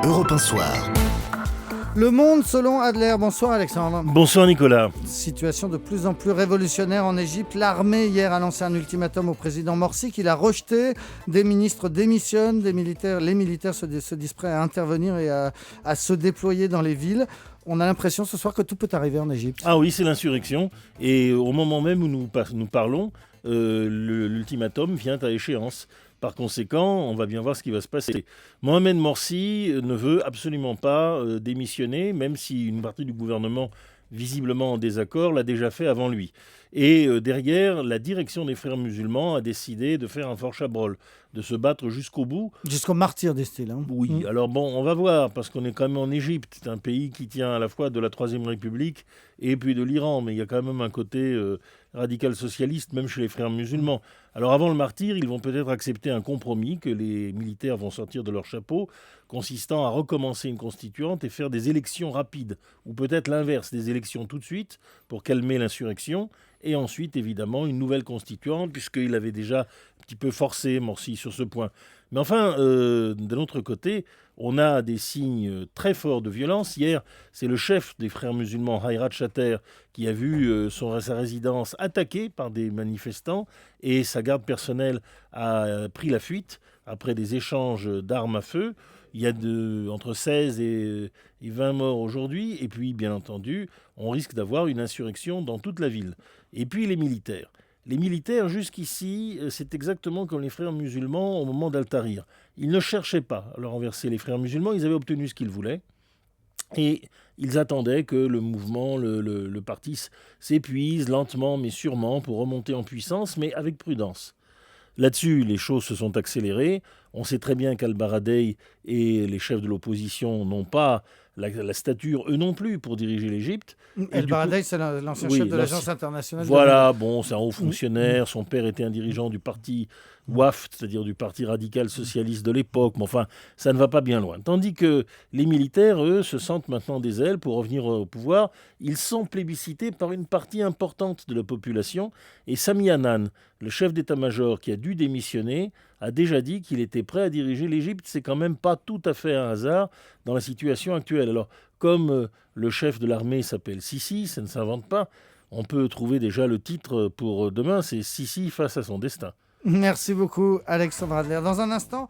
Europe 1 Soir. Le Monde selon Adler. Bonsoir Alexandre. Bonsoir Nicolas. Situation de plus en plus révolutionnaire en Égypte. L'armée hier a lancé un ultimatum au président Morsi qu'il a rejeté. Des ministres démissionnent, les militaires se disent prêts à intervenir et à se déployer dans les villes. On a l'impression ce soir que tout peut arriver en Égypte. Ah oui, c'est l'insurrection. Et au moment même où nous parlons, l'ultimatum vient à échéance. Par conséquent, on va bien voir ce qui va se passer. Mohamed Morsi ne veut absolument pas démissionner, même si une partie du gouvernement, visiblement en désaccord, l'a déjà fait avant lui. Et derrière, la direction des frères musulmans a décidé de faire un fort chabrol, de se battre jusqu'au bout. Jusqu'au martyr des styles. Oui, alors bon, on va voir, parce qu'on est quand même en Égypte. C'est un pays qui tient à la fois de la Troisième République et puis de l'Iran. Mais il y a quand même un côté radical socialiste, même chez les frères musulmans. Alors avant le martyr, ils vont peut-être accepter un compromis que les militaires vont sortir de leur chapeau, consistant à recommencer une constituante et faire des élections rapides. Ou peut-être l'inverse, des élections tout de suite pour calmer l'insurrection. Et ensuite, évidemment, une nouvelle constituante, puisqu'il avait déjà un petit peu forcé Morsi sur ce point. Mais enfin, d'un autre côté, on a des signes très forts de violence. Hier, c'est le chef des frères musulmans, Hayrat Shater, qui a vu sa résidence attaquée par des manifestants et sa garde personnelle a pris la fuite après des échanges d'armes à feu. Il y a entre 16 et 20 morts aujourd'hui. Et puis, bien entendu, on risque d'avoir une insurrection dans toute la ville. Et puis, les militaires. Les militaires, jusqu'ici, c'est exactement comme les frères musulmans au moment d'Al-Tahrir. Ils ne cherchaient pas à leur renverser les frères musulmans. Ils avaient obtenu ce qu'ils voulaient. Et ils attendaient que le mouvement, le parti s'épuise lentement mais sûrement pour remonter en puissance, mais avec prudence. Là-dessus, les choses se sont accélérées. On sait très bien qu'Al-Baradei et les chefs de l'opposition n'ont pas la stature, eux non plus, pour diriger l'Égypte. El-Baradei, c'est l'ancien chef de l'Agence internationale. Voilà, bon, c'est un haut fonctionnaire. Son père était un dirigeant du parti WAFT, c'est-à-dire du parti radical socialiste de l'époque. Mais enfin, ça ne va pas bien loin. Tandis que les militaires, eux, se sentent maintenant des ailes pour revenir au pouvoir. Ils sont plébiscités par une partie importante de la population. Et Sami Hannan, le chef d'état-major qui a dû démissionner, a déjà dit qu'il était prêt à diriger l'Égypte. C'est quand même pas tout à fait un hasard dans la situation actuelle. Alors, comme le chef de l'armée s'appelle Sisi, ça ne s'invente pas, on peut trouver déjà le titre pour demain, c'est Sisi face à son destin. Merci beaucoup Alexandre Adler. Dans un instant...